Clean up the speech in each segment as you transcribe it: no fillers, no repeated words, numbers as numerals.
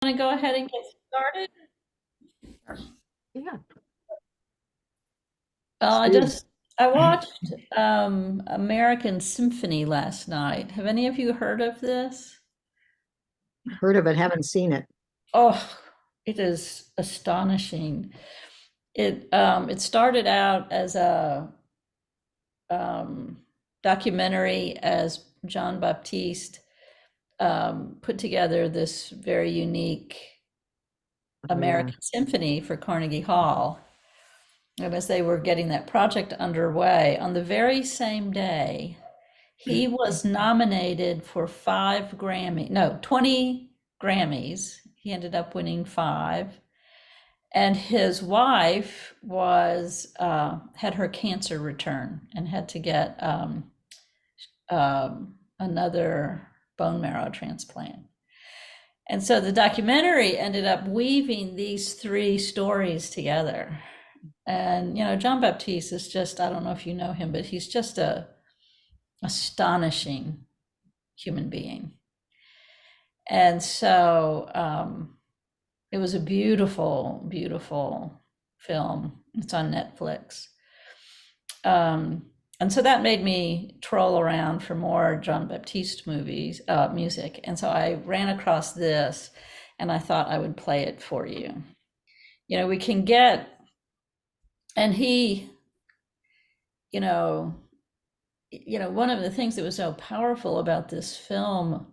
Want to go ahead and get started? Yeah, Well, let's do it. I watched American Symphony last night. Have any of you heard of this? Heard of it, haven't seen it. Oh, it is astonishing. It started out as a um, documentary as John Baptiste put together this very unique Oh, yeah. American Symphony for Carnegie Hall. And as they were getting that project underway, on the very same day, he was nominated for 20 Grammys. He ended up winning five. And his wife had her cancer return and had to get another bone marrow transplant. And so the documentary ended up weaving these three stories together. And, John Baptiste is just, I don't know if you know him, but he's just a astonishing human being. And so it was a beautiful, beautiful film. It's on Netflix. Um, and so that made me troll around for more John Baptiste music. And so I ran across this and I thought I would play it for you. We can get, and he, you know, one of the things that was so powerful about this film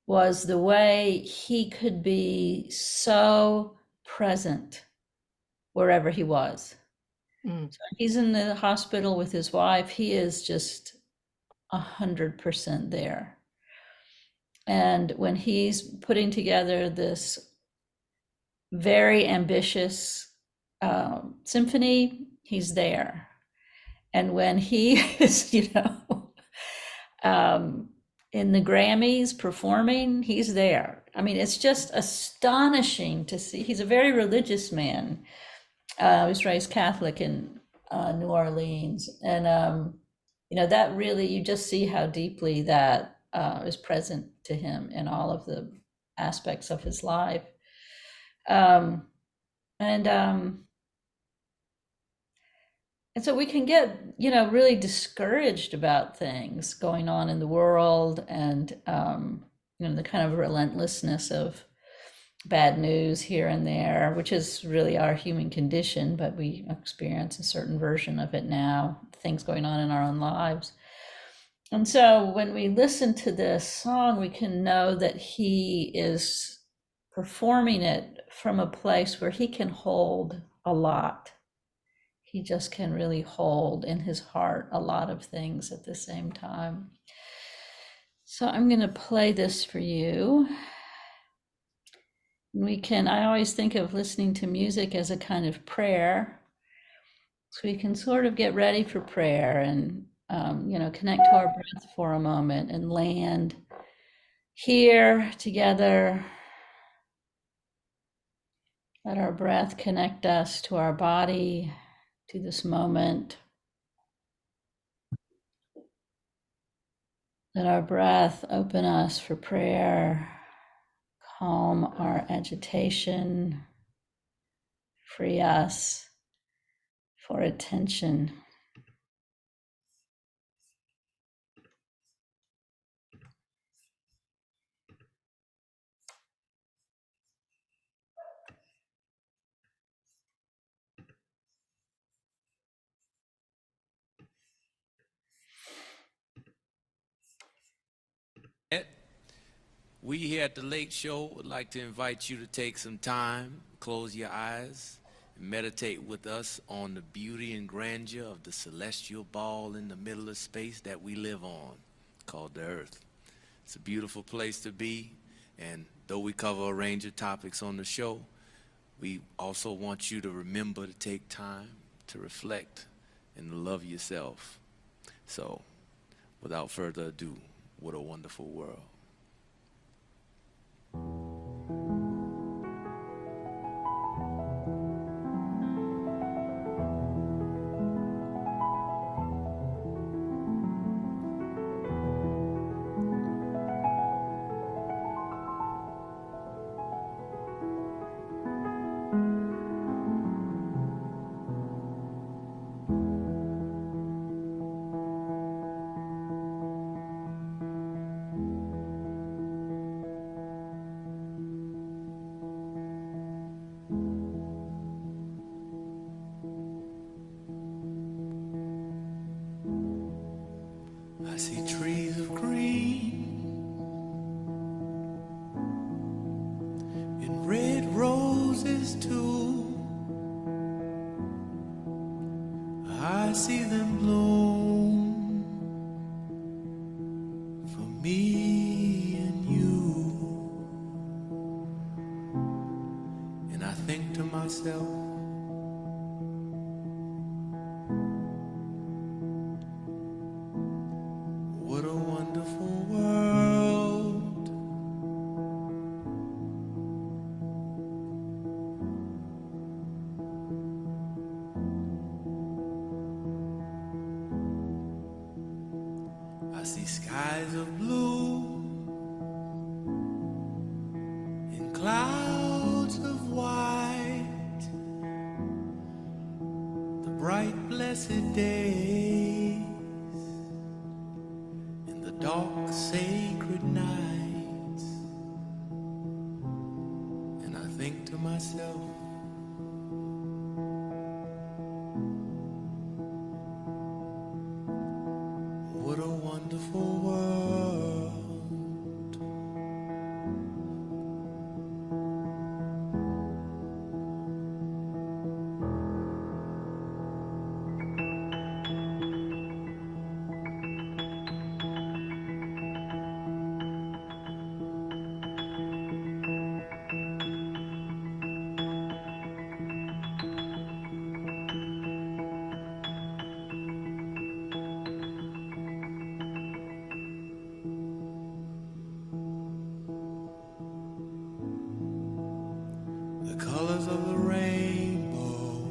was the way he could be so present wherever he was. Mm. So he's in the hospital with his wife. He is just 100% there. And when he's putting together this very ambitious symphony, he's there. And when he is, um, in the Grammys performing, he's there. I mean, it's just astonishing to see. He's a very religious man. He was raised Catholic in New Orleans, and that really you just see how deeply that is present to him in all of the aspects of his life. Um, and And so we can get, really discouraged about things going on in the world and, the kind of relentlessness of bad news here and there, which is really our human condition, but we experience a certain version of it now, things going on in our own lives. And so when we listen to this song, we can know that he is performing it from a place where he can hold a lot. He just can really hold in his heart a lot of things at the same time. So I'm going to play this for you. I always think of listening to music as a kind of prayer. So we can sort of get ready for prayer and, connect to our breath for a moment and land here together. Let our breath connect us to our body, to this moment. Let our breath open us for prayer, calm our agitation, free us for attention. We here at the Lake Show would like to invite you to take some time, close your eyes, and meditate with us on the beauty and grandeur of the celestial ball in the middle of space that we live on, called the Earth. It's a beautiful place to be, and though we cover a range of topics on the show, we also want you to remember to take time to reflect and to love yourself. So, without further ado, what a wonderful world. roses too. I see them bloom for me and you. And I think to myself, what a wonderful world. I see skies of blue and clouds of white, the bright blessed days and the dark sacred nights. And I think to myself, what a wonderful world. The colors of the rainbow,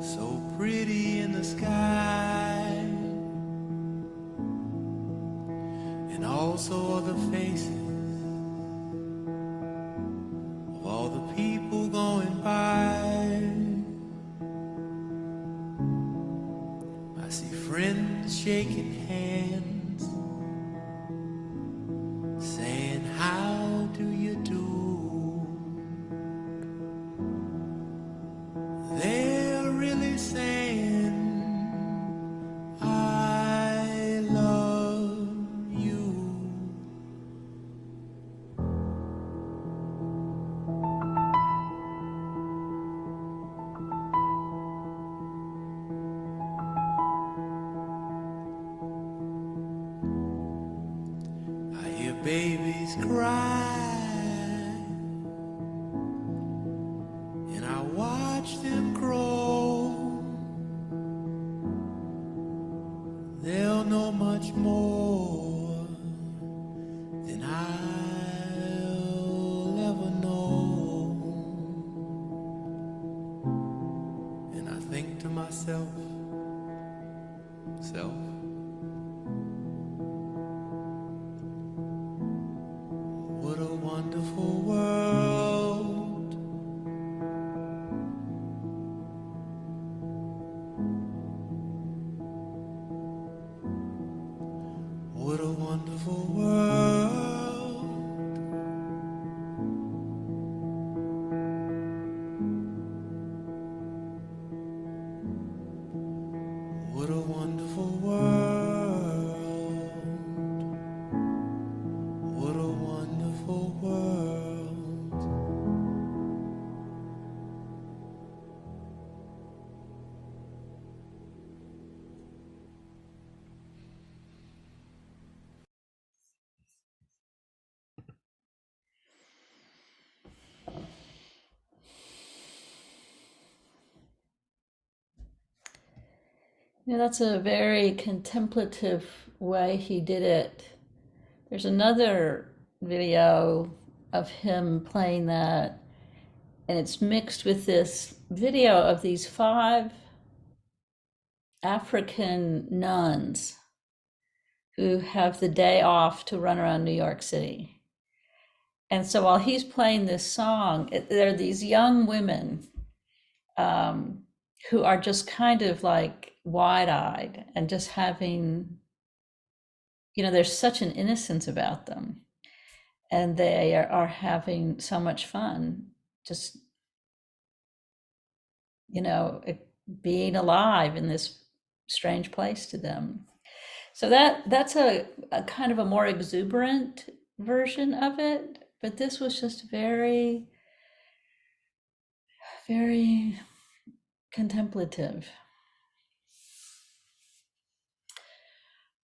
so pretty in the sky, and also are the faces of all the people going by. I see friends shaking hands, saying, how do you do? They're really saying, I love you. I hear babies cry, and I watch them grow. They'll know much more than I'll ever know. And I think to myself, self, what a wonderful world. What a wonderful world. What a wonderful world. What a wonderful world. Yeah, that's a very contemplative way he did it. There's another video of him playing that, and it's mixed with this video of these 5 African nuns who have the day off to run around New York City. And so while he's playing this song, there are these young women who are just kind of like wide-eyed and just having, there's such an innocence about them. And they are having so much fun, just, being alive in this strange place to them. So that's a kind of a more exuberant version of it, but this was just very very contemplative.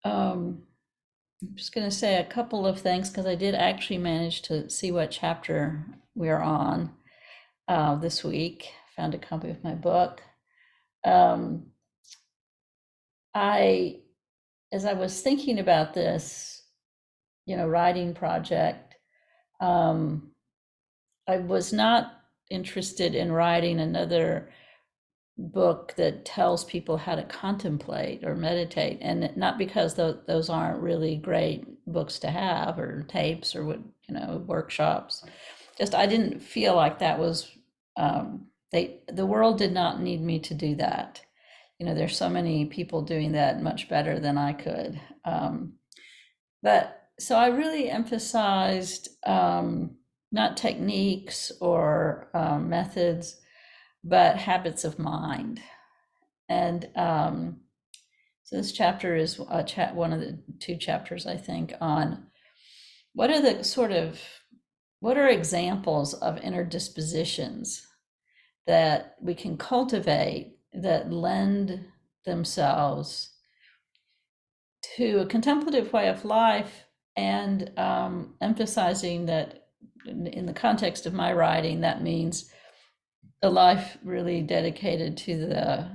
I'm just going to say a couple of things because I did actually manage to see what chapter we're on this week. Found a copy of my book. As I was thinking about this, writing project, I was not interested in writing another book that tells people how to contemplate or meditate, and not because those aren't really great books to have, or tapes, or workshops. Just I didn't feel like that was the world did not need me to do that. There's so many people doing that much better than I could. But so I really emphasized not techniques or methods, but habits of mind. And so this chapter is one of the two chapters, I think, on what are examples of inner dispositions that we can cultivate that lend themselves to a contemplative way of life, and emphasizing that in the context of my writing, that means a life really dedicated to the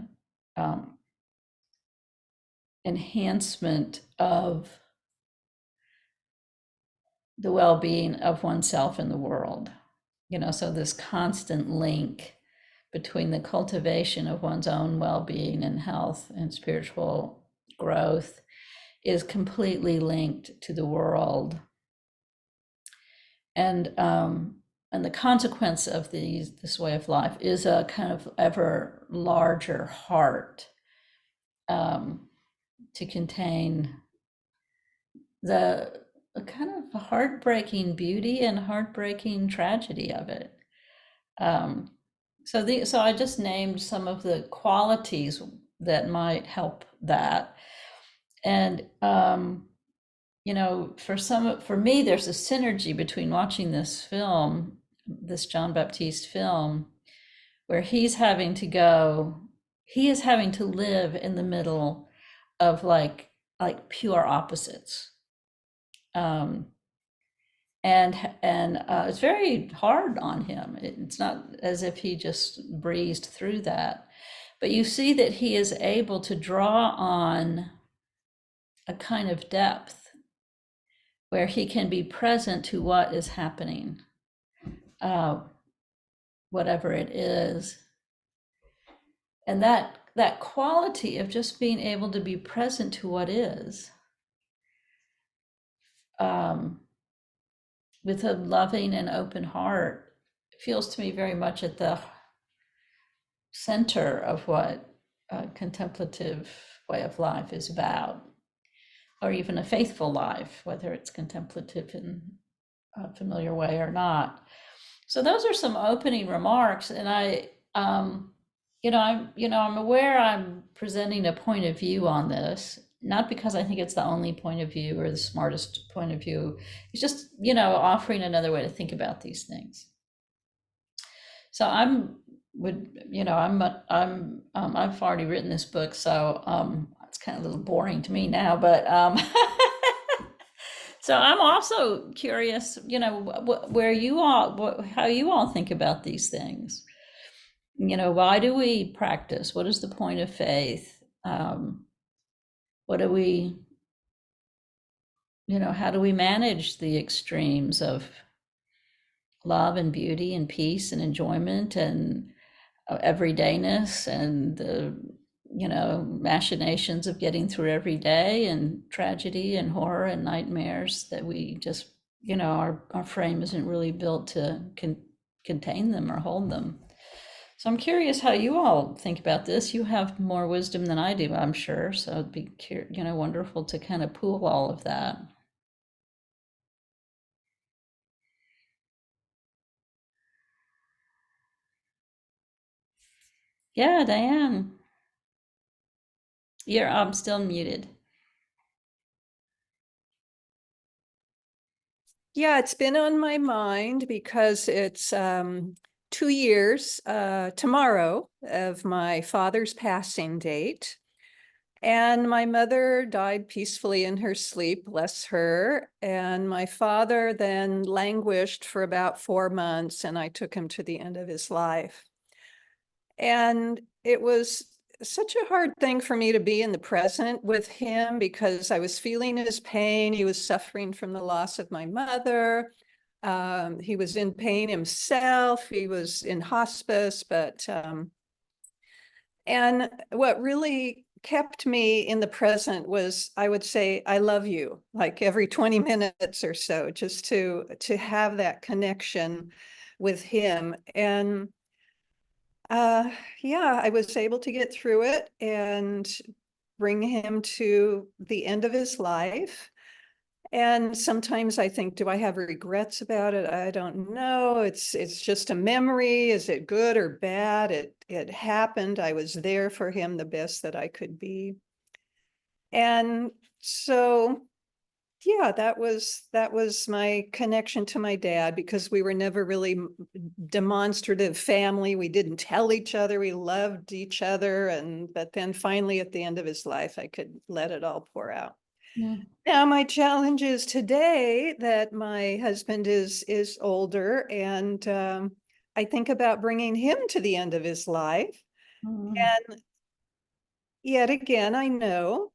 enhancement of the well-being of oneself and the world. So this constant link between the cultivation of one's own well-being and health and spiritual growth is completely linked to the world. And the consequence of this way of life is a kind of ever larger heart to contain the kind of heartbreaking beauty and heartbreaking tragedy of it. So I just named some of the qualities that might help that. And for me, there's a synergy between watching this film, this John Baptiste film, where he is having to live in the middle of like pure opposites. And it's very hard on him. It's not as if he just breezed through that, but you see that he is able to draw on a kind of depth where he can be present to what is happening, whatever it is. And that quality of just being able to be present to what is, with a loving and open heart, feels to me very much at the center of what a contemplative way of life is about, or even a faithful life, whether it's contemplative in a familiar way or not. So those are some opening remarks, and I'm aware I'm presenting a point of view on this, not because I think it's the only point of view or the smartest point of view. It's just, offering another way to think about these things. So I've already written this book, so it's kind of a little boring to me now, but so I'm also curious, how you all think about these things. Why do we practice? What is the point of faith? What do we, how do we manage the extremes of love and beauty and peace and enjoyment and everydayness, and the machinations of getting through every day, and tragedy and horror and nightmares that we just our frame isn't really built to contain them or hold them. So I'm curious how you all think about this. You have more wisdom than I do, I'm sure, so it'd be wonderful to kind of pool all of that. Yeah, Diane, I'm still muted. Yeah, it's been on my mind because it's 2 years tomorrow of my father's passing date. And my mother died peacefully in her sleep, bless her. And my father then languished for about 4 months, and I took him to the end of his life. And it was such a hard thing for me to be in the present with him because I was feeling his pain. He was suffering from the loss of my mother. He was in pain himself. He was in hospice, and what really kept me in the present was, I would say, I love you, like every 20 minutes or so, just to have that connection with him. And yeah, I was able to get through it and bring him to the end of his life. And sometimes I think, do I have regrets about it? I don't know. It's just a memory. Is it good or bad? It happened. I was there for him the best that I could be. And so yeah, that was my connection to my dad, because we were never really demonstrative family. We didn't tell each other we loved each other, but then finally at the end of his life, I could let it all pour out. Yeah. Now my challenge is today that my husband is older, and I think about bringing him to the end of his life. Mm. And yet again, I know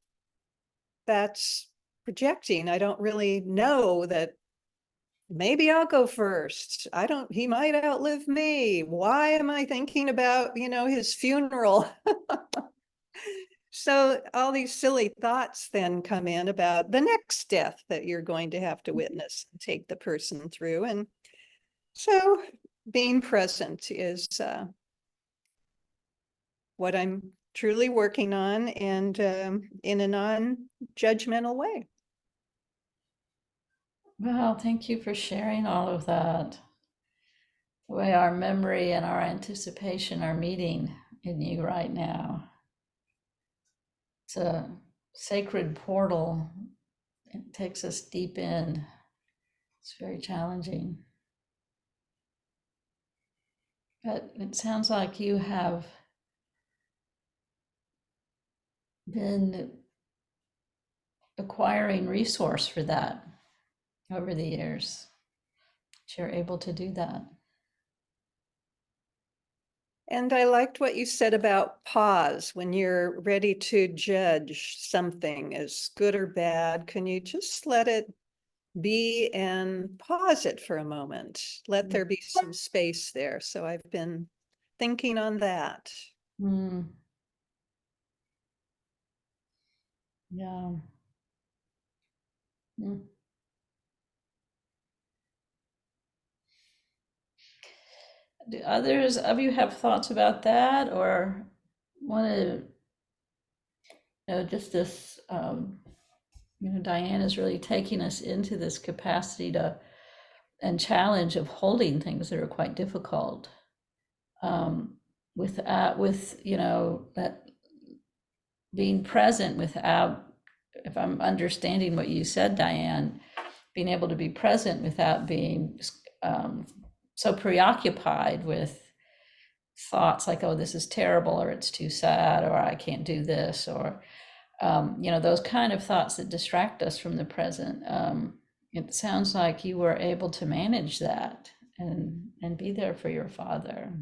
that's projecting. I don't really know that maybe I'll go first. He might outlive me. Why am I thinking about, his funeral? So all these silly thoughts then come in about the next death that you're going to have to witness and take the person through. And so being present is what I'm truly working on, and in a non-judgmental way. Well, thank you for sharing all of that. The way our memory and our anticipation are meeting in you right now. It's a sacred portal. It takes us deep in. It's very challenging. But it sounds like you have been acquiring resource for that over the years. That you're able to do that. And I liked what you said about pause when you're ready to judge something as good or bad. Can you just let it be and pause it for a moment? Let there be some space there. So I've been thinking on that. Mm. Yeah. Mm. Do others of you have thoughts about that, or want to, just this, Diane is really taking us into this capacity to and challenge of holding things that are quite difficult, with that being present without, if I'm understanding what you said, Diane, being able to be present without being so preoccupied with thoughts like, oh, this is terrible, or it's too sad, or I can't do this, or those kind of thoughts that distract us from the present. It sounds like you were able to manage that and be there for your father.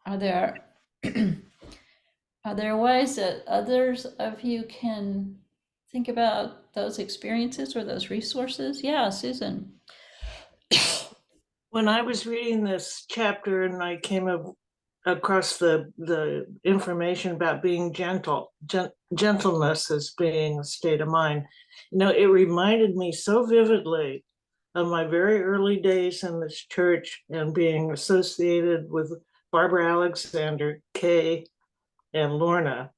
Are there are there ways that others of you can think about those experiences or those resources? Yeah, Susan. When I was reading this chapter and I came across the information about being gentleness as being a state of mind, it reminded me so vividly of my very early days in this church and being associated with Barbara Alexander, Kay, and Lorna,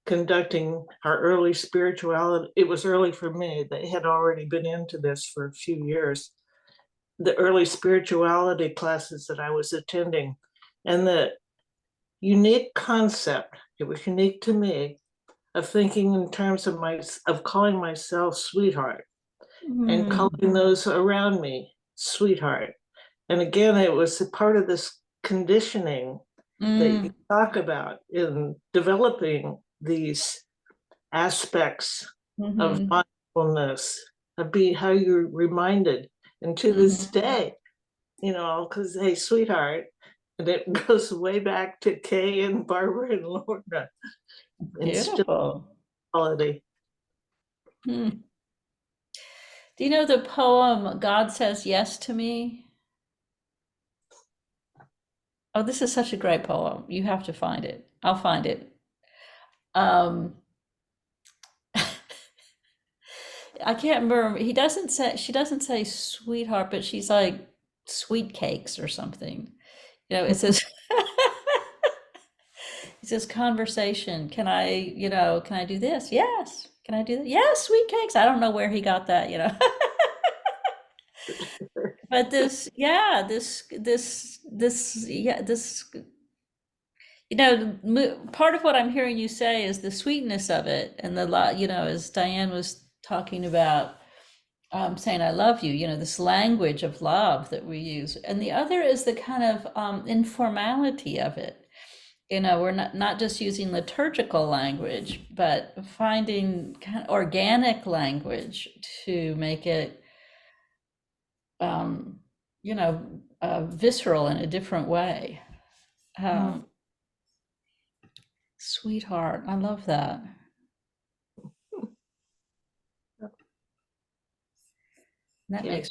conducting our early spirituality. It was early for me. They had already been into this for a few years. The early spirituality classes that I was attending, and the unique concept, it was unique to me, of thinking in terms of calling myself sweetheart and calling those around me sweetheart. And again, it was a part of this conditioning that you talk about in developing these aspects of Mhm. mindfulness, of being how you're reminded. And to this Mhm. day, I'll say sweetheart, and it goes way back to Kay and Barbara and Lorna and still Beautiful. quality. Hmm. Do you know the poem God Says Yes to Me? Oh, this is such a great poem. You have to find it. I'll find it. Um, I can't remember. She doesn't say sweetheart, but she's like sweet cakes or something. It says, it says conversation. Can I do this? Yes. Can I do that? Yes, sweet cakes. I don't know where he got that. But part of what I'm hearing you say is the sweetness of it, and as Diane was talking about, saying I love you, this language of love that we use, and the other is the kind of informality of it. We're not just using liturgical language, but finding kind of organic language to make it, um, visceral in a different way. Sweetheart, I love that. That Yeah. makes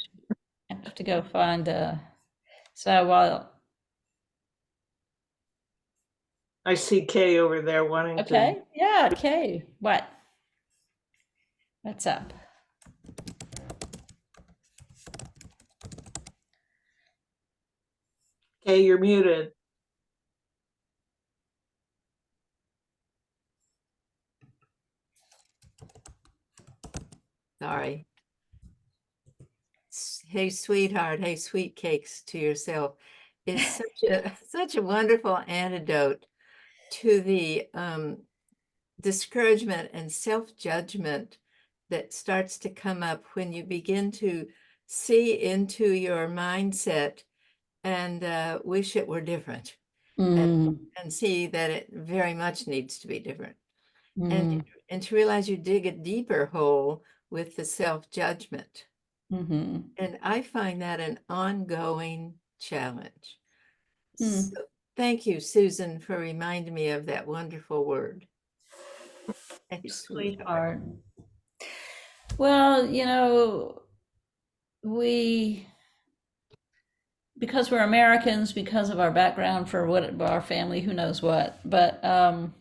I have to go find so while I see Kay over there wanting to. okay, yeah, okay. What's up? Kay, you're muted. Sorry. Hey, sweetheart. Hey, sweet cakes to yourself. It's such a wonderful antidote to the discouragement and self-judgment that starts to come up when you begin to see into your mindset and wish it were different, Mm, and see that it very much needs to be different. And mm, and to realize you dig a deeper hole with the self-judgment. mm-hmm. And I find that an ongoing challenge. Mm. So thank you, Susan, for reminding me of that wonderful word. Hey, sweetheart. Sweetheart. Well, we because we're Americans, because of our background for what our family, who knows what, but um,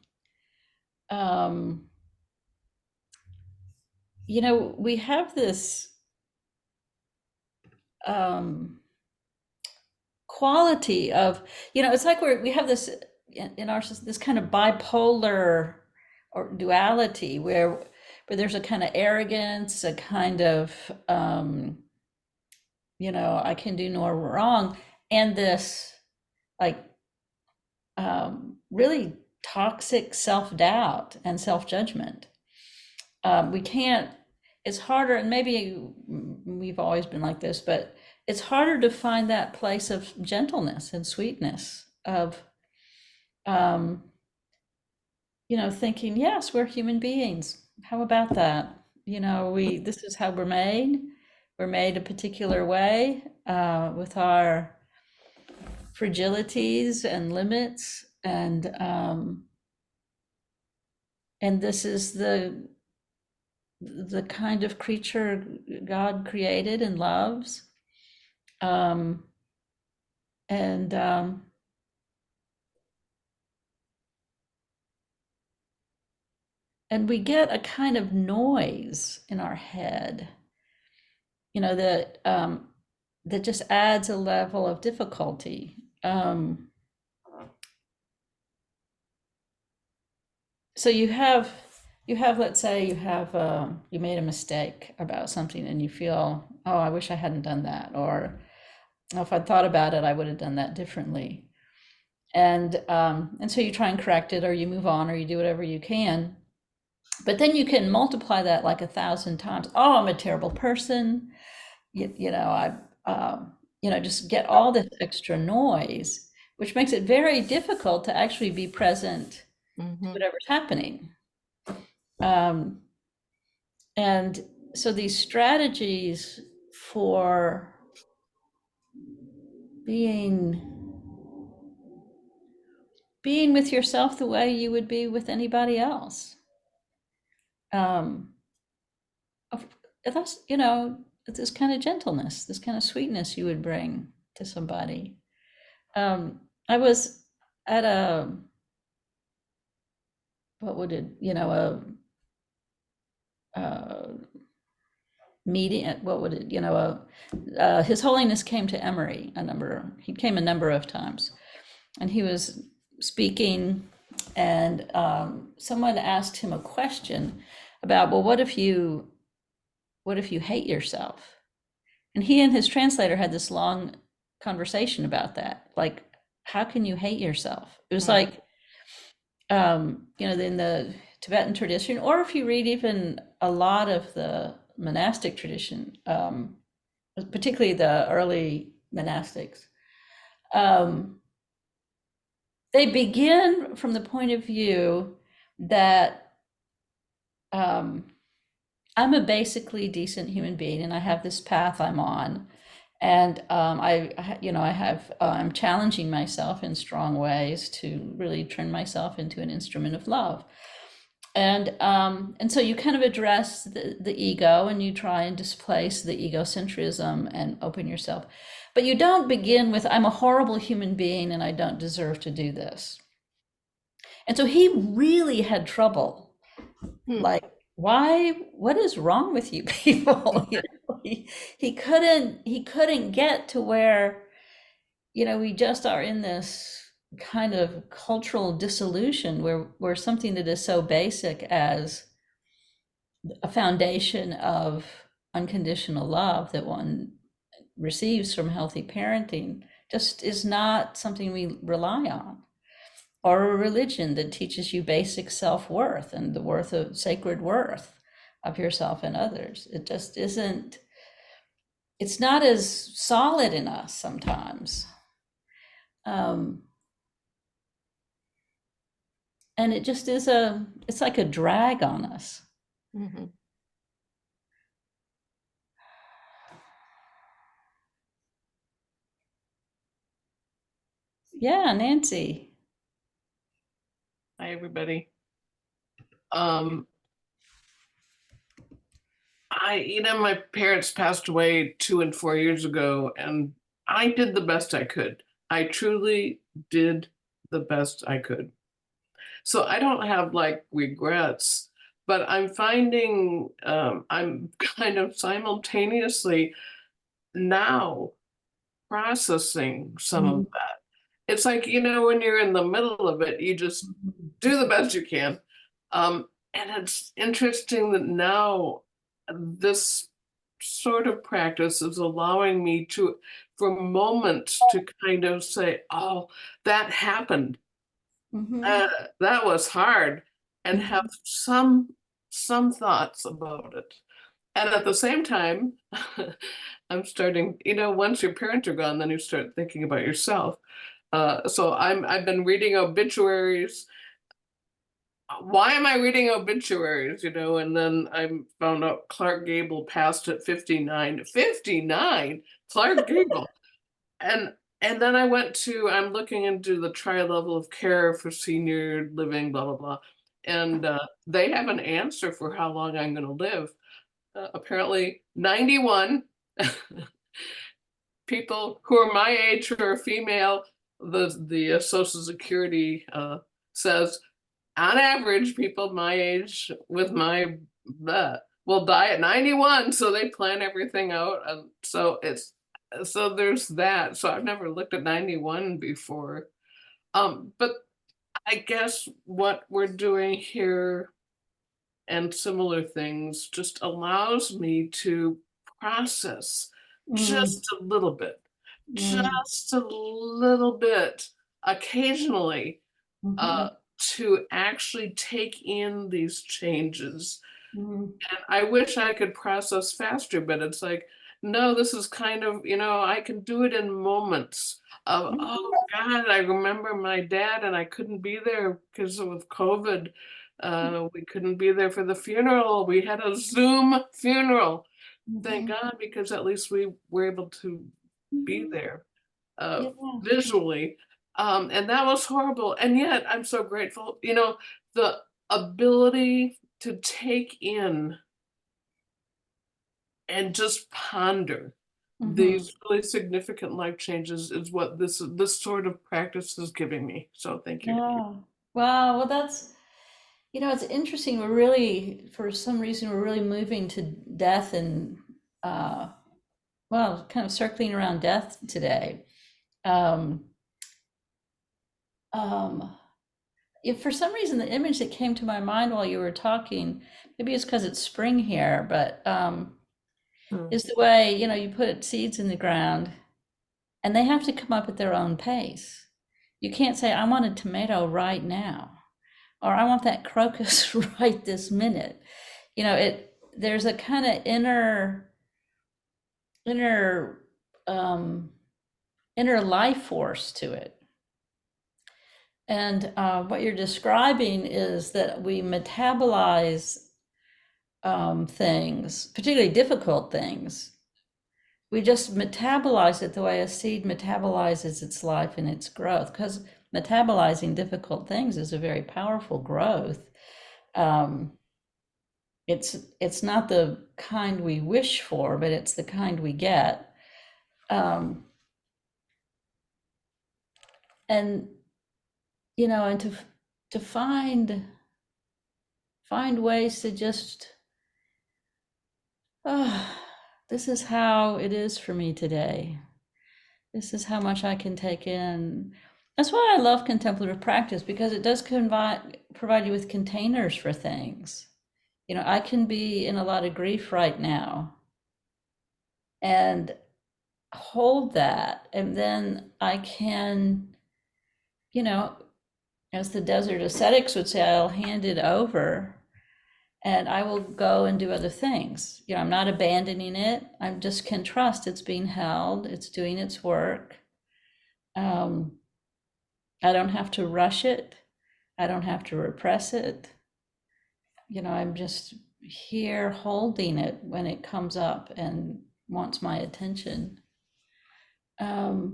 we have this um quality of, it's like we have this in our this kind of bipolar or duality where there's a kind of arrogance, a kind of I can do no wrong, and this like really toxic self-doubt and self-judgment. We can't, it's harder, and maybe we've always been like this, but it's harder to find that place of gentleness and sweetness of, um, thinking, yes, we're human beings. How about that? This is how we're made. We're made a particular way, with our fragilities and limits, and this is the kind of creature God created and loves. Um, and and we get a kind of noise in our head, that just adds a level of difficulty. So let's say you made a mistake about something and you feel, oh, I wish I hadn't done that, or oh, if I'd thought about it, I would have done that differently. And so you try and correct it, or you move on, or you do whatever you can. But then you can multiply that like 1,000 times. Oh, I'm a terrible person. just get all this extra noise, which makes it very difficult to actually be present to Mhm. whatever's happening. And so these strategies for being with yourself the way you would be with anybody else. Of- That's, this kind of gentleness, this kind of sweetness you would bring to somebody. I was at what would it, a meeting, what would it, His Holiness came to Emory he came a number of times, and he was speaking, and someone asked him a question about, well, what if you hate yourself? And he and his translator had this long conversation about that. Like, how can you hate yourself? It was like, in the Tibetan tradition, or if you read even a lot of the monastic tradition, particularly the early monastics, they begin from the point of view that I'm a basically decent human being, and I have this path I'm on, and I'm challenging myself in strong ways to really turn myself into an instrument of love. And so you kind of address the ego, and you try and displace the egocentrism and open yourself. But you don't begin with, I'm a horrible human being and I don't deserve to do this. And so he really had trouble. Like, what is wrong with you people? He couldn't get to where, we just are in this kind of cultural dissolution where something that is so basic as a foundation of unconditional love that one receives from healthy parenting just is not something we rely on, or a religion that teaches you basic self-worth and the worth of sacred worth of yourself and others. It just isn't, it's not as solid in us sometimes. And it just is it's like a drag on us. Mhm. Yeah, Nancy. Hi, everybody. Um, my parents passed away 2 and 4 years ago, and I did the best I could. I truly did the best I could. So I don't have like regrets, but I'm finding I'm kind of simultaneously now processing some of that. It's like, when you're in the middle of it, you just do the best you can. And it's interesting that now this sort of practice is allowing me to, for moments, to kind of say, oh, that happened. That was hard, and have some thoughts about it. And at the same time, I'm starting, once your parents are gone, then you start thinking about yourself. So I've been reading obituaries. Why am I reading obituaries? And then I found out Clark Gable passed at 59. 59? Clark Gable. And then I'm looking into the tri-level of care for senior living, blah, blah, blah. And they have an answer for how long I'm going to live. Apparently 91. People who are my age who are female, the Social Security says, on average, people my age with my will die at 91. So they plan everything out, and so there's that. So I've never looked at 91 before, but I guess what we're doing here and similar things just allows me to process just a little bit, occasionally, to actually take in these changes. And I wish I could process faster, but it's like, no, this is kind of, I can do it in moments of, oh God, I remember my dad and I couldn't be there because of COVID. We couldn't be there for the funeral. We had a Zoom funeral. Thank God, because at least we were able to be there Yeah. visually. And that was horrible. And yet I'm so grateful, the ability to take in and just ponder these really significant life changes is what this sort of practice is giving me. So thank you. Yeah. Wow. Well, that's, it's interesting. We're really, for some reason, we're really moving to death and, well, kind of circling around death today. Um, if for some reason, the image that came to my mind while you were talking, maybe it's because it's spring here, but is the way, you put seeds in the ground and they have to come up at their own pace. You can't say, I want a tomato right now, or I want that crocus right this minute. There's a kind of inner life force to it. And what you're describing is that we metabolize things, particularly difficult things. We just metabolize it the way a seed metabolizes its life and its growth, because metabolizing difficult things is a very powerful growth. It's not the kind we wish for, but it's the kind we get. And and to find ways to just, this is how it is for me today. This is how much I can take in. That's why I love contemplative practice, because it does provide you with containers for things. I can be in a lot of grief right now and hold that. And then I can, as the desert ascetics would say, I'll hand it over and I will go and do other things. I'm not abandoning it. I just can trust it's being held, it's doing its work. I don't have to rush it. I don't have to repress it. I'm just here holding it when it comes up and wants my attention. Death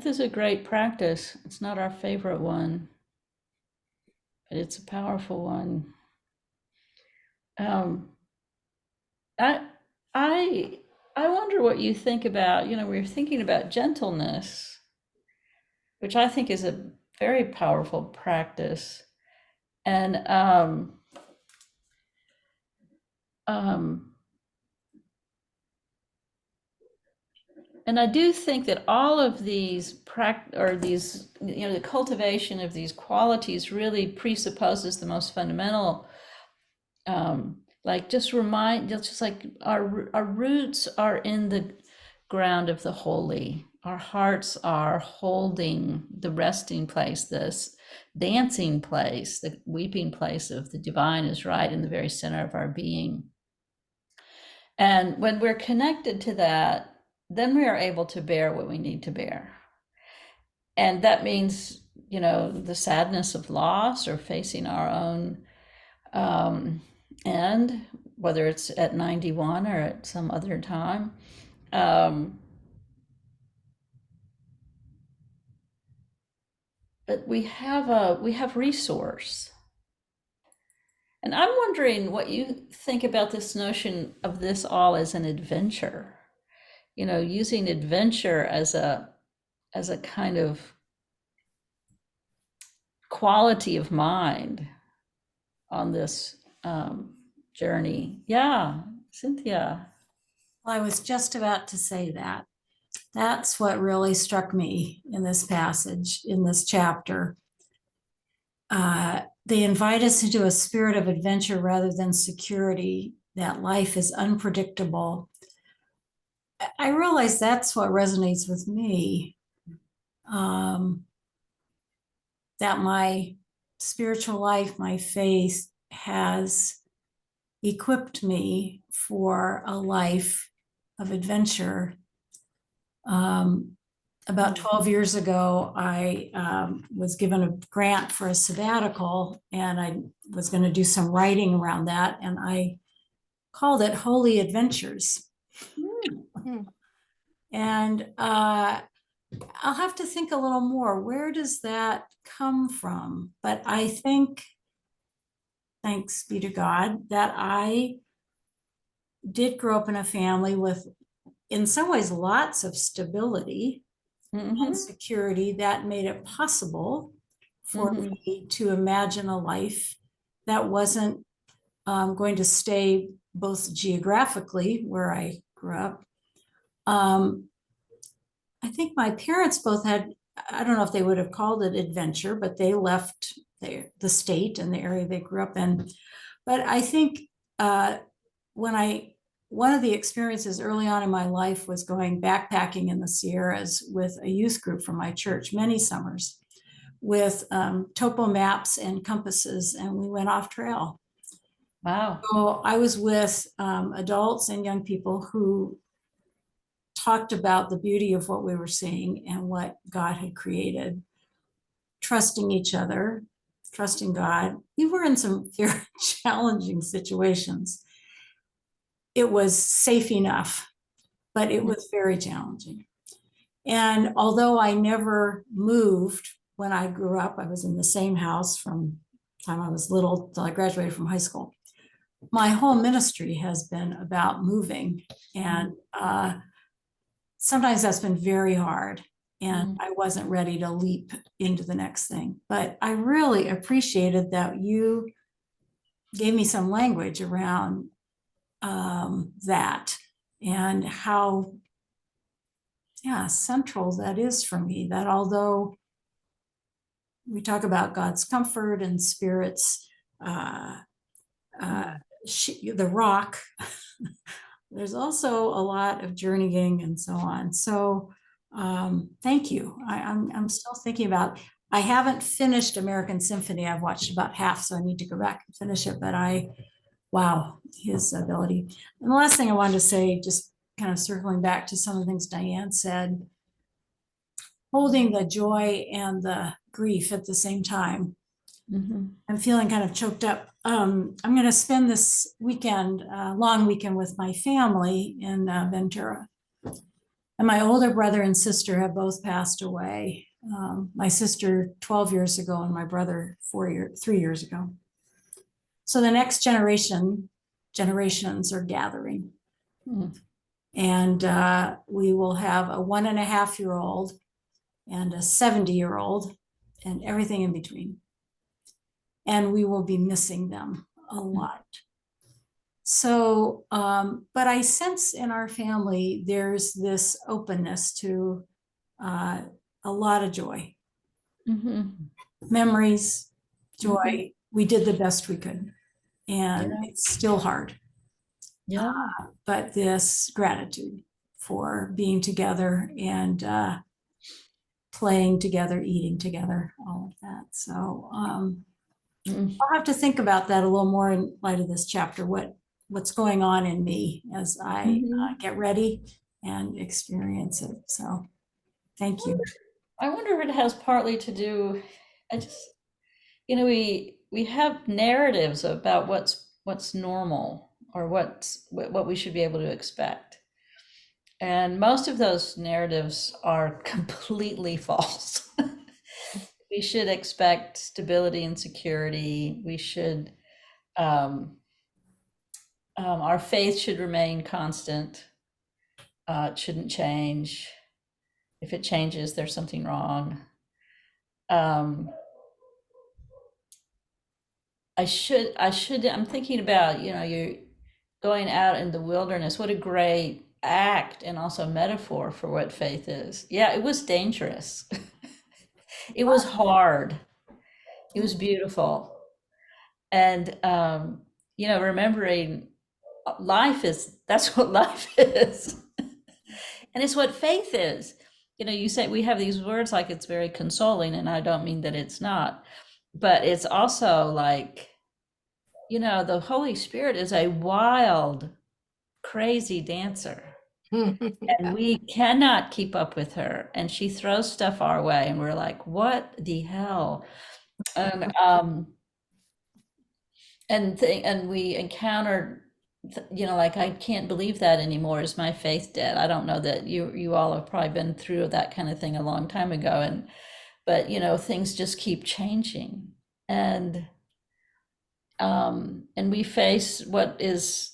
is a great practice. It's not our favorite one, but it's a powerful one. I wonder what you think about, we're thinking about gentleness, which I think is a very powerful practice. And and I do think that all of these the cultivation of these qualities really presupposes the most fundamental, just like our roots are in the ground of the holy. Our hearts are holding the resting place, this dancing place, the weeping place of the divine is right in the very center of our being. And when we're connected to that, then we are able to bear what we need to bear. And that means, the sadness of loss or facing our own end, whether it's at 91 or at some other time. But we have resource. And I'm wondering what you think about this notion of this all as an adventure. Using adventure as a kind of quality of mind on this journey. Yeah, Cynthia. Well, I was just about to say that. That's what really struck me in this passage, in this chapter. They invite us into a spirit of adventure rather than security, that life is unpredictable. I realize that's what resonates with me. That my spiritual life, my faith has equipped me for a life of adventure. About 12 years ago, I was given a grant for a sabbatical, and I was going to do some writing around that, and I called it Holy Adventures. And I'll have to think a little more. Where does that come from? But I think, thanks be to God, that I did grow up in a family with, in some ways, lots of stability and security that made it possible for me to imagine a life that wasn't going to stay both geographically where I grew up. I think my parents both had, I don't know if they would have called it adventure, but they left the state and the area they grew up in. But I think one of the experiences early on in my life was going backpacking in the Sierras with a youth group from my church, many summers, with topo maps and compasses, and we went off trail. Wow. So I was with adults and young people who talked about the beauty of what we were seeing and what God had created, trusting each other, trusting God. We were in some very challenging situations. It was safe enough, but it was very challenging. And although I never moved when I grew up, I was in the same house from the time I was little till I graduated from high school. My whole ministry has been about moving, and sometimes that's been very hard, and I wasn't ready to leap into the next thing. But I really appreciated that you gave me some language around that and how central that is for me, that although we talk about God's comfort and spirits, the rock, there's also a lot of journeying and so on. So thank you. I'm still thinking about, I haven't finished American Symphony. I've watched about half, so I need to go back and finish it, but wow, his ability. And the last thing I wanted to say, just kind of circling back to some of the things Diane said, holding the joy and the grief at the same time. I'm feeling kind of choked up. I'm going to spend this weekend, long weekend, with my family in Ventura. And my older brother and sister have both passed away. My sister 12 years ago, and my brother 3 years ago. So the next generations are gathering. And we will have a 1.5-year-old and a 70-year-old and everything in between. And we will be missing them a lot. So, but I sense in our family, there's this openness to a lot of joy, memories, joy. We did the best we could, and it's still hard. But this gratitude for being together and playing together, eating together, all of that. So I'll have to think about that a little more in light of this chapter, what's going on in me as I get ready and experience it. So thank you. I wonder if it has partly to do, we have narratives about what's normal or what we should be able to expect. And most of those narratives are completely false. We should expect stability and security. We should, our faith should remain constant. It shouldn't change. If it changes, there's something wrong. I'm thinking about, you're going out in the wilderness. What a great act and also metaphor for what faith is. Yeah, it was dangerous. It was hard. It was beautiful. And, remembering that's what life is. And it's what faith is. You say we have these words like it's very consoling, and I don't mean that it's not, but it's also like, the Holy Spirit is a wild, crazy dancer. And we cannot keep up with her. And she throws stuff our way, and we're like, what the hell? And and we encountered, like, I can't believe that anymore. Is my faith dead? I don't know that you all have probably been through that kind of thing a long time ago, but things just keep changing, and we face what is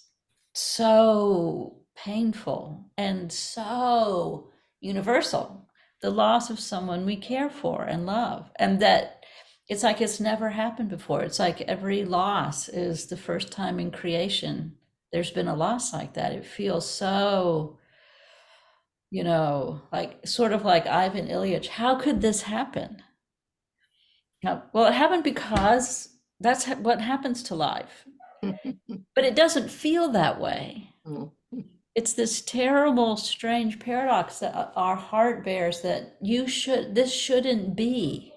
so painful and so universal, the loss of someone we care for and love, and that it's like it's never happened before. It's like every loss is the first time in creation there's been a loss like that. It feels so, like sort of like Ivan Ilyich. How could this happen? Well, it happened because that's what happens to life. But it doesn't feel that way. It's this terrible, strange paradox that our heart bears, that this shouldn't be.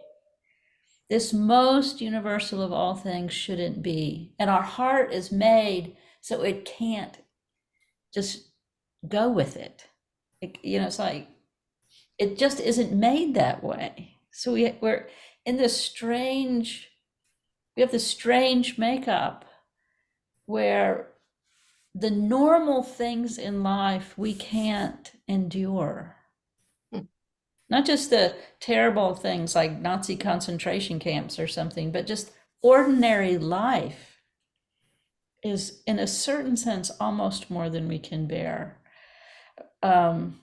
This most universal of all things shouldn't be. And our heart is made so it can't just go with it. It's like, it just isn't made that way. So we're in this strange, we have this strange makeup where the normal things in life we can't endure. Not just the terrible things like Nazi concentration camps or something, but just ordinary life is, in a certain sense, almost more than we can bear. And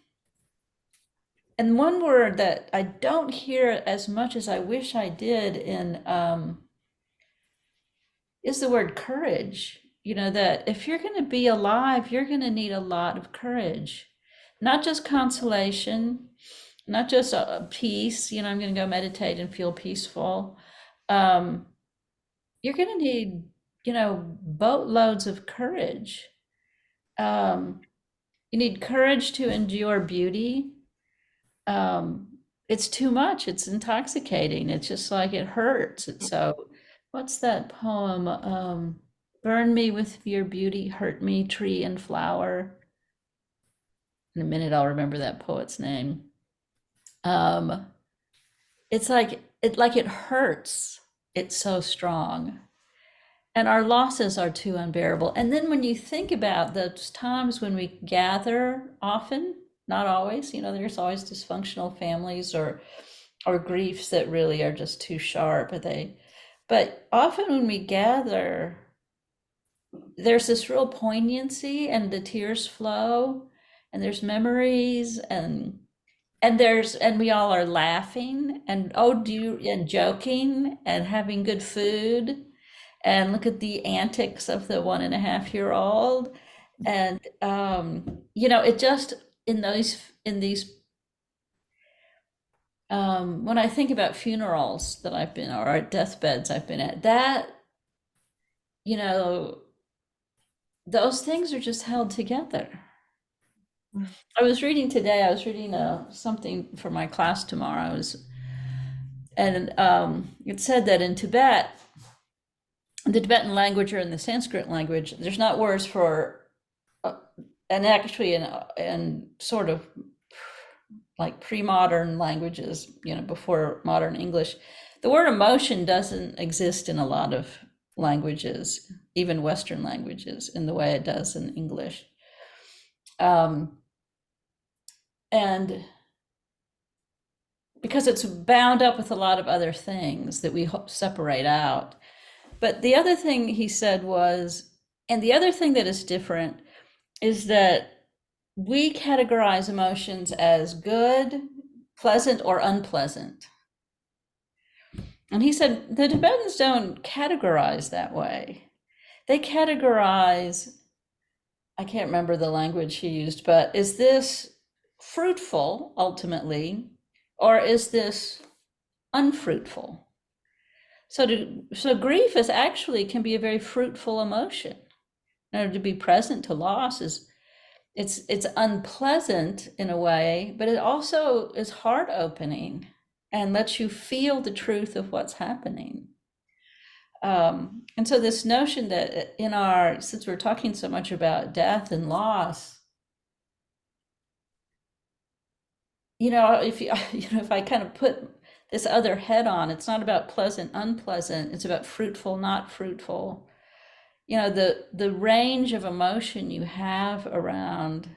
one word that I don't hear as much as I wish I did is the word courage. That if you're going to be alive, you're going to need a lot of courage, not just consolation, not just peace. I'm going to go meditate and feel peaceful. You're going to need, boatloads of courage. You need courage to endure beauty. It's too much. It's intoxicating. It's just like, it hurts. It's so, what's that poem? Burn me with your beauty, hurt me, tree and flower. In a minute, I'll remember that poet's name. It's like it hurts. It's so strong. And our losses are too unbearable. And then when you think about those times when we gather, often, not always, there's always dysfunctional families or griefs that really are just too sharp. But often when we gather, there's this real poignancy, and the tears flow, and there's memories, and we all are laughing and and joking and having good food, and look at the antics of the 1.5-year-old, and it just in these when I think about funerals that I've been, or deathbeds I've been at, that those things are just held together. I was reading something for my class tomorrow. It said that in Tibet, the Tibetan language or in the Sanskrit language, there's not words for, and actually in sort of like pre-modern languages, before modern English, the word emotion doesn't exist in a lot of languages, even Western languages, in the way it does in English. And because it's bound up with a lot of other things that we separate out. But the other thing he said was, and the other thing that is different is that we categorize emotions as good, pleasant, or unpleasant. And he said the Tibetans don't categorize that way. They categorize, I can't remember the language he used, but is this fruitful ultimately, or is this unfruitful? So grief is actually can be a very fruitful emotion. To be present to loss it's unpleasant in a way, but it also is heart opening and lets you feel the truth of what's happening. And so this notion that in our, since we're talking so much about death and loss, if you, if I kind of put this other head on, it's not about pleasant, unpleasant, it's about fruitful, not fruitful. The range of emotion you have around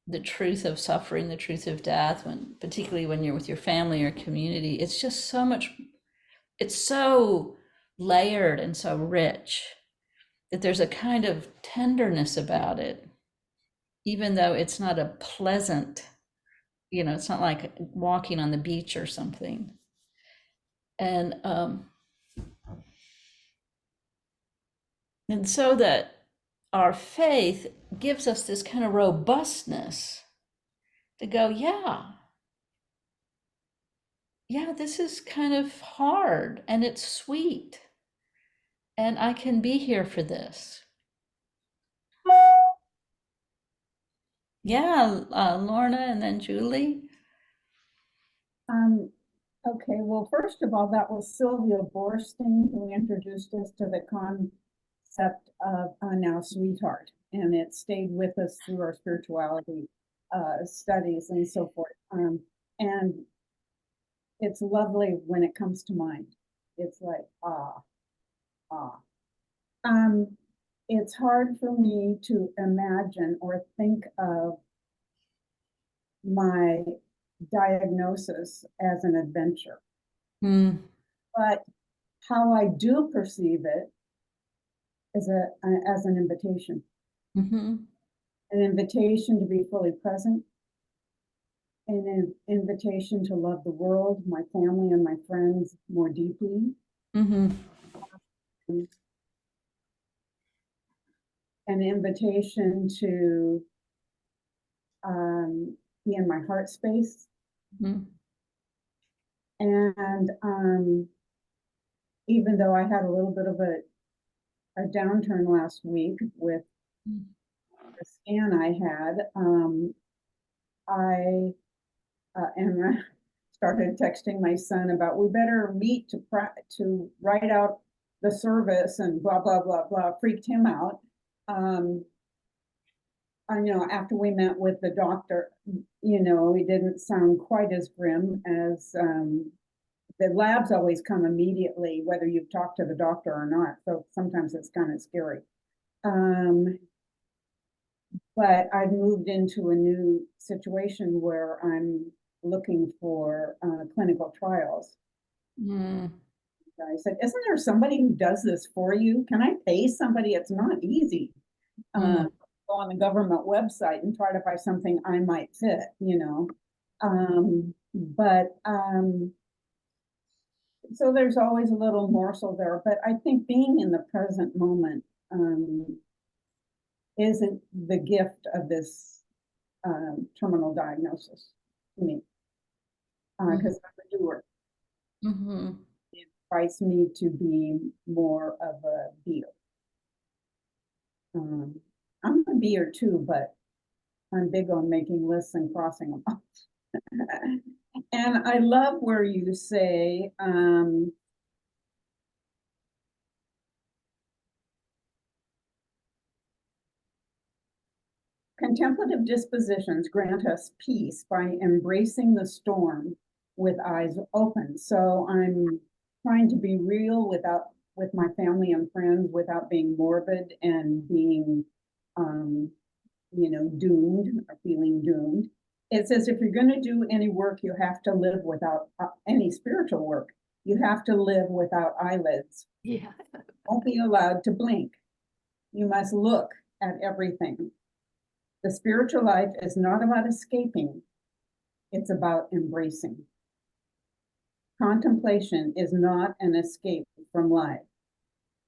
the truth of suffering, the truth of death, particularly when you're with your family or community, it's just so much, it's so layered and so rich that there's a kind of tenderness about it, even though it's not a pleasant, it's not like walking on the beach or something. And so that our faith gives us this kind of robustness to go, yeah, this is kind of hard and it's sweet. And I can be here for this. Yeah, Lorna and then Julie. Okay, well, first of all, that was Sylvia Borstein who introduced us to the concept of now sweetheart, and it stayed with us through our spirituality studies and so forth. And it's lovely when it comes to mind. It's like, ah. It's hard for me to imagine or think of my diagnosis as an adventure. Mm. But how I do perceive it is as an invitation. Mm-hmm. An invitation to be fully present, an invitation to love the world, my family, and my friends more deeply. Mm-hmm. An invitation to be in my heart space. Mm-hmm. And even though I had a little bit of a downturn last week with the scan I had, I and started texting my son about we better meet to write out the service and blah blah blah blah. Freaked him out. I know after we met with the doctor, he didn't sound quite as grim as the labs always come immediately, whether you've talked to the doctor or not. So sometimes it's kind of scary. But I've moved into a new situation where I'm looking for clinical trials. Mm. I said, isn't there somebody who does this for you? Can I pay somebody? It's not easy. Go on the government website and try to find something I might fit, so there's always a little morsel there, but I think being in the present moment isn't the gift of this terminal diagnosis to me, because I'm a doer. Mm-hmm. It invites me to be more of a beer. I'm a beer too, but I'm big on making lists and crossing them off. And I love where you say, contemplative dispositions grant us peace by embracing the storm with eyes open. So I'm trying to be real with my family and friends without being morbid and being, doomed or feeling doomed. It says if you're going to do any work, you have to live without any spiritual work. You have to live without eyelids. Yeah. Won't be allowed to blink. You must look at everything. The spiritual life is not about escaping, it's about embracing. Contemplation is not an escape from life.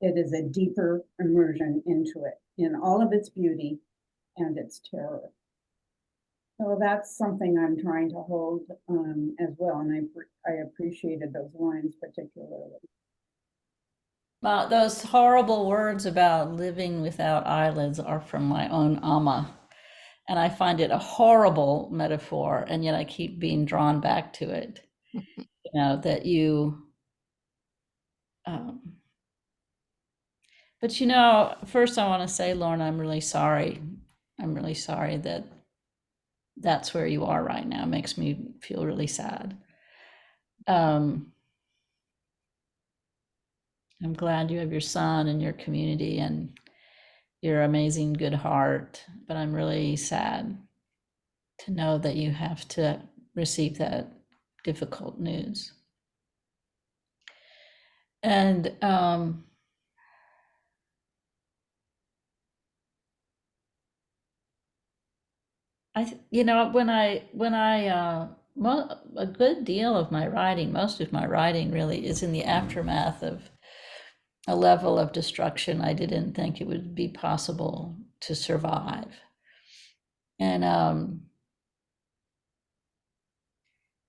It is a deeper immersion into it in all of its beauty and its terror. So that's something I'm trying to hold as well. And I appreciated those lines particularly. Well, those horrible words about living without eyelids are from my own Amma. And I find it a horrible metaphor, and yet I keep being drawn back to it. That But first I want to say, Lauren, I'm really sorry. I'm really sorry that that's where you are right now. It makes me feel really sad. I'm glad you have your son and your community and your amazing good heart, but I'm really sad to know that you have to receive that difficult news. And a good deal of my writing, most of my writing really is in the aftermath of a level of destruction I didn't think it would be possible to survive. And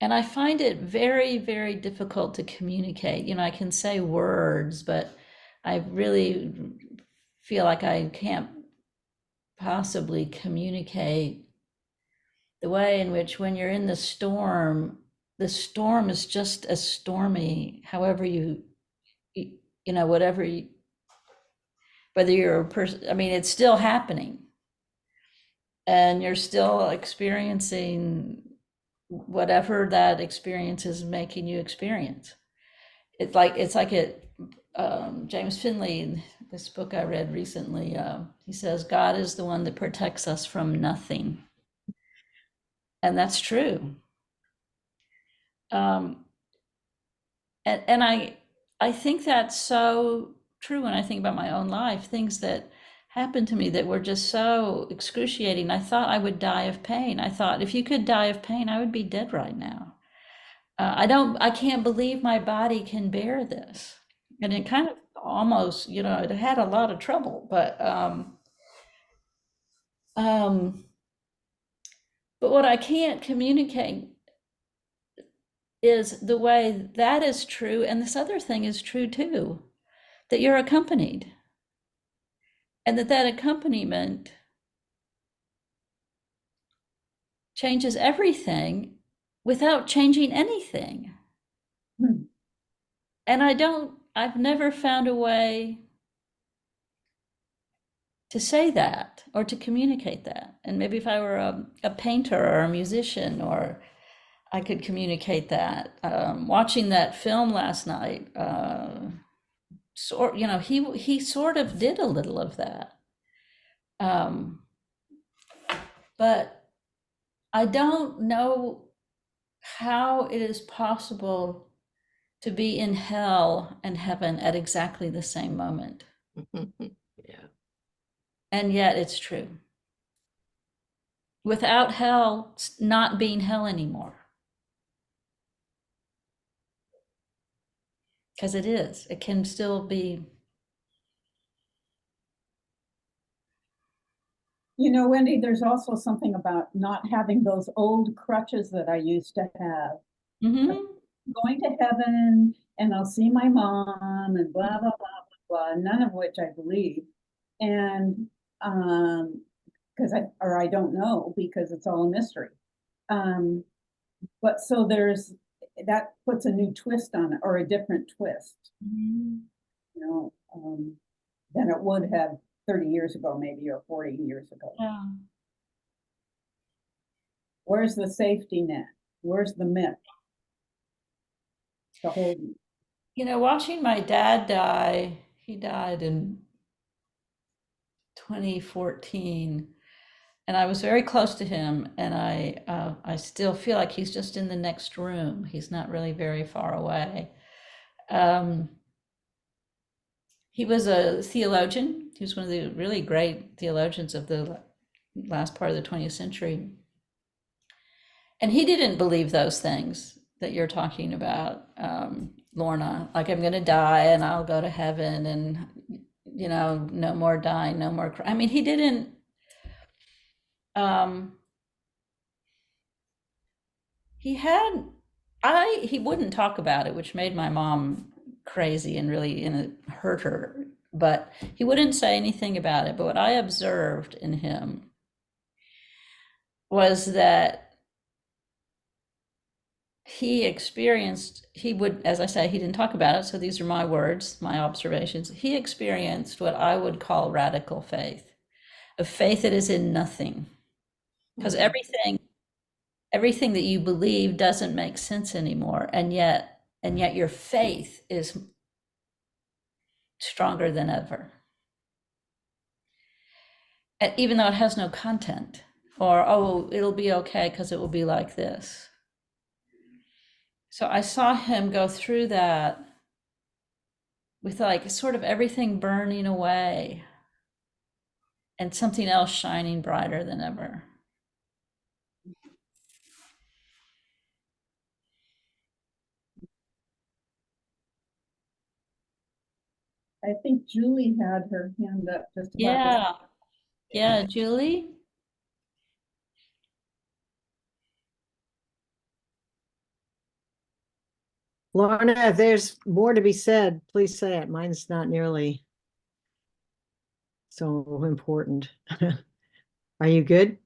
I find it very, very difficult to communicate. I can say words, but I really feel like I can't possibly communicate the way in which when you're in the storm is just as stormy, however whatever whether you're a person, I mean, it's still happening. And you're still experiencing whatever that experience is making you experience. It's like James Finley, this book I read recently, he says, God is the one that protects us from nothing. And that's true. And I think that's so true when I think about my own life, things that happened to me that were just so excruciating. I thought I would die of pain. I thought if you could die of pain, I would be dead right now. I can't believe my body can bear this. And it kind of almost, it had a lot of trouble, but what I can't communicate is the way that is true. And this other thing is true too, that you're accompanied. And that accompaniment changes everything without changing anything. And I've never found a way to say that or to communicate that. And maybe if I were a painter or a musician, or I could communicate that. Watching that film last night, he sort of did a little of that. But I don't know how it is possible to be in hell and heaven at exactly the same moment. Yeah. And yet it's true. Without hell not being hell anymore. Because it is. It can still be. Wendy, there's also something about not having those old crutches that I used to have. Mm-hmm. Going to heaven and I'll see my mom and blah, blah, blah, blah, blah, none of which I believe. And because I don't know, because it's all a mystery. But so that puts a new twist on it, or a different twist, than it would have 30 years ago, maybe, or 40 years ago. Yeah. Where's the safety net? Where's the myth? The whole. Watching my dad die, he died in 2014, and I was very close to him, and I still feel like he's just in the next room. He's not really very far away. He was a theologian. He was one of the really great theologians of the last part of the 20th century. And he didn't believe those things that you're talking about, Lorna, like I'm going to die and I'll go to heaven and, no more dying, no more. I mean, he didn't, he wouldn't talk about it, which made my mom crazy and really hurt her, but he wouldn't say anything about it. But what I observed in him was that he would, as I say, he didn't talk about it, so these are my words, my observations. He experienced what I would call radical faith, a faith that is in nothing. Because everything that you believe doesn't make sense anymore, and yet your faith is stronger than ever. And even though it has no content, or oh, it'll be okay because it will be like this. So I saw him go through that with like sort of everything burning away and something else shining brighter than ever. I think Julie had her hand up just about Yeah. Yeah, Julie? Lorna, if there's more to be said, please say it. Mine's not nearly so important. Are you good?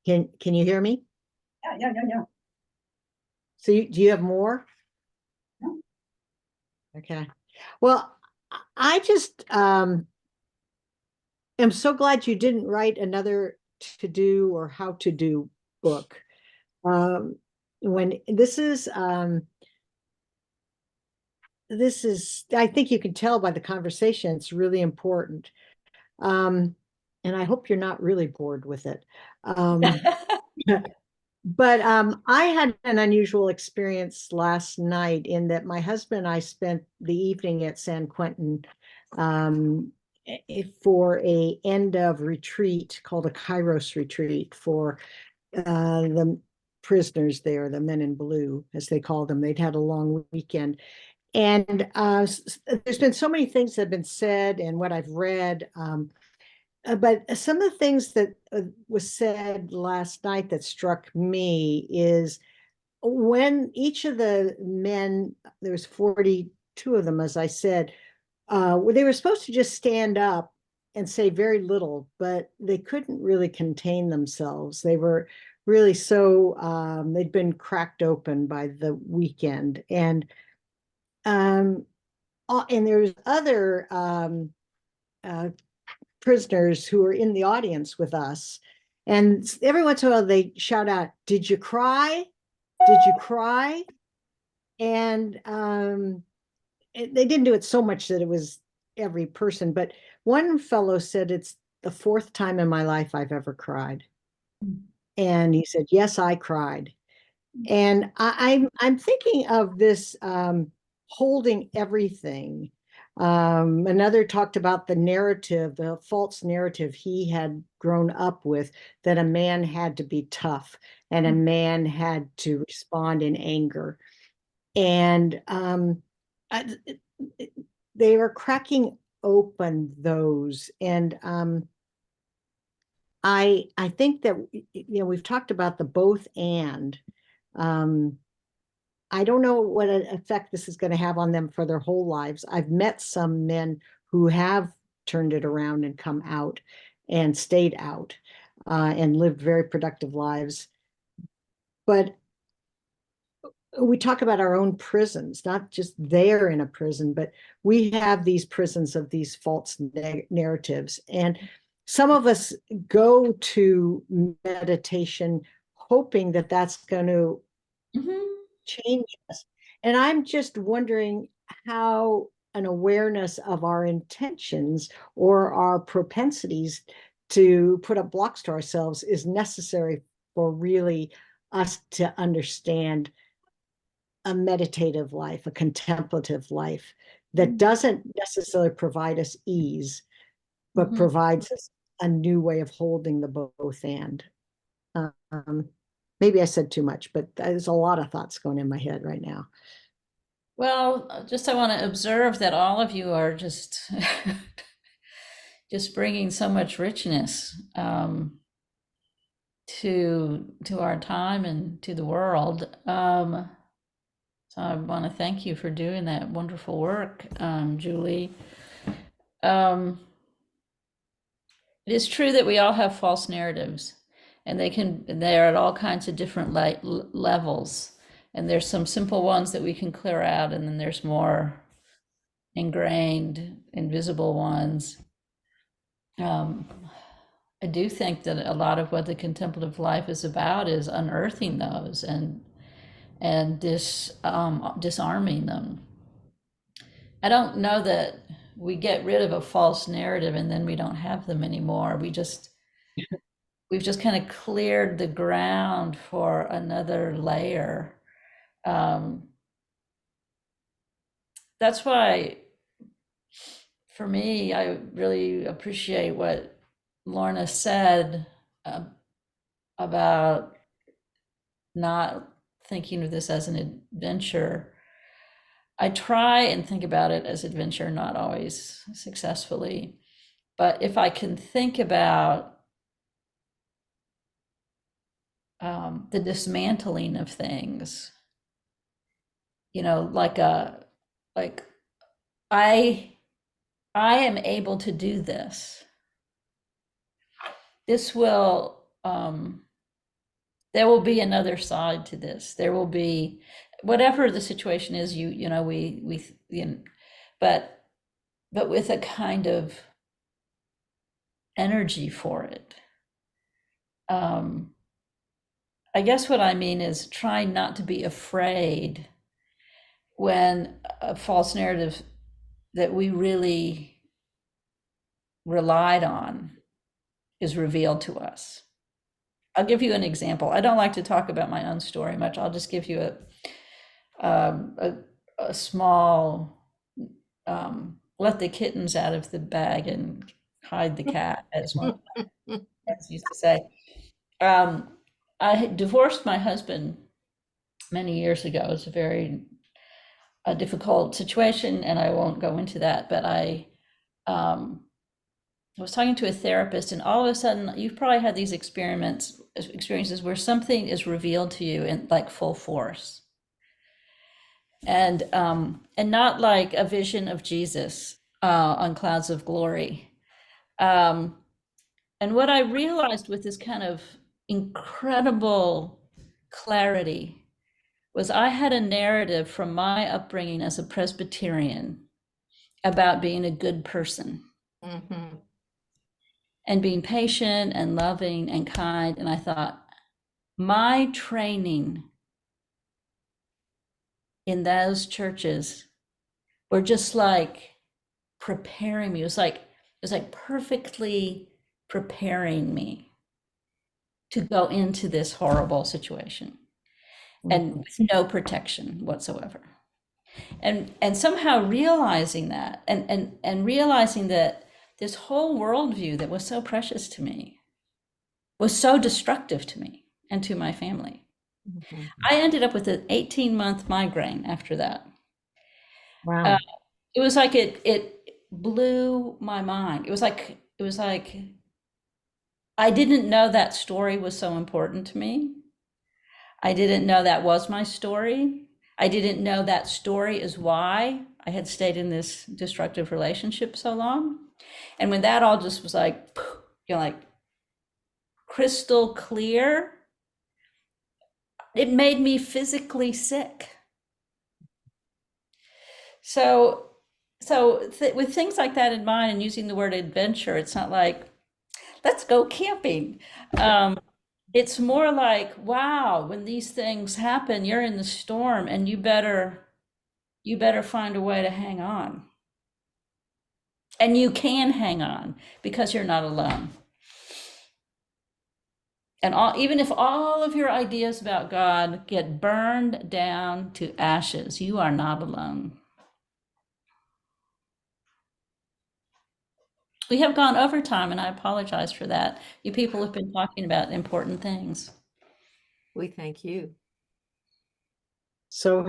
Can you hear me? Yeah. So do you have more? No. Okay. Well, I just am so glad you didn't write another to do or how to do book. When this is I think you can tell by the conversation, it's really important. And I hope you're not really bored with it. But I had an unusual experience last night in that my husband and I spent the evening at San Quentin for a end of retreat called a Kairos retreat for the prisoners there, the men in blue, as they call them. They'd had a long weekend. And there's been so many things that have been said and what I've read. But some of the things that was said last night that struck me is when each of the men, there was 42 of them, as I said, they were supposed to just stand up and say very little, but they couldn't really contain themselves. They were really so, they'd been cracked open by the weekend. And there's other prisoners who are in the audience with us. And every once in a while they shout out, "Did you cry? Did you cry?" And they didn't do it so much that it was every person, but one fellow said, "It's the fourth time in my life I've ever cried." And he said, "Yes, I cried." And I'm thinking of this holding everything. Another talked about the narrative, the false narrative he had grown up with, that a man had to be tough and a man had to respond in anger. And they were cracking open those. And I think that, we've talked about the both and. I don't know what an effect this is going to have on them for their whole lives. I've met some men who have turned it around and come out and stayed out and lived very productive lives. But we talk about our own prisons, not just they're in a prison, but we have these prisons of these false narratives. And some of us go to meditation hoping that that's going to change us. And I'm just wondering how an awareness of our intentions or our propensities to put up blocks to ourselves is necessary for really us to understand a meditative life, a contemplative life that doesn't necessarily provide us ease, but provides us a new way of holding the both and. Maybe I said too much, but there's a lot of thoughts going in my head right now. Well, I want to observe that all of you are just just bringing so much richness to our time and to the world. So I want to thank you for doing that wonderful work, Julie. It is true that we all have false narratives, and they're at all kinds of different levels. And there's some simple ones that we can clear out, and then there's more ingrained, invisible ones. I do think that a lot of what the contemplative life is about is unearthing those and disarming them. I don't know that we get rid of a false narrative and then we don't have them anymore. We've just kind of cleared the ground for another layer. That's why, for me, I really appreciate what Lorna said about not thinking of this as an adventure. I try and think about it as adventure, not always successfully. But if I can think about the dismantling of things, like I am able to do this. This will, there will be another side to this. There will be, whatever the situation is, but with a kind of energy for it. I guess what I mean is try not to be afraid when a false narrative that we really relied on is revealed to us. I'll give you an example. I don't like to talk about my own story much. I'll just give you a small, let the kittens out of the bag and hide the cat, as one friends used to say. I divorced my husband many years ago. It was a very difficult situation, and I won't go into that, but I was talking to a therapist, and all of a sudden, you've probably had these experiences where something is revealed to you in like full force. And not like a vision of Jesus on clouds of glory. And what I realized with this kind of incredible clarity was I had a narrative from my upbringing as a Presbyterian about being a good person. Mm-hmm. And being patient and loving and kind. And I thought, my training in those churches were just like preparing me. It was like perfectly preparing me to go into this horrible situation and with no protection whatsoever. And somehow realizing that and realizing that this whole worldview that was so precious to me was so destructive to me and to my family. Mm-hmm. I ended up with an 18-month migraine after that. Wow. It was like it blew my mind. It was like I didn't know that story was so important to me. I didn't know that was my story. I didn't know that story is why I had stayed in this destructive relationship so long. And when that all just was like, like crystal clear, it made me physically sick. So with things like that in mind and using the word adventure, it's not like, let's go camping. It's more like, wow, when these things happen, you're in the storm and you better find a way to hang on. And you can hang on because you're not alone. And even if all of your ideas about God get burned down to ashes, you are not alone. We have gone over time, and I apologize for that. You people have been talking about important things. We thank you. So have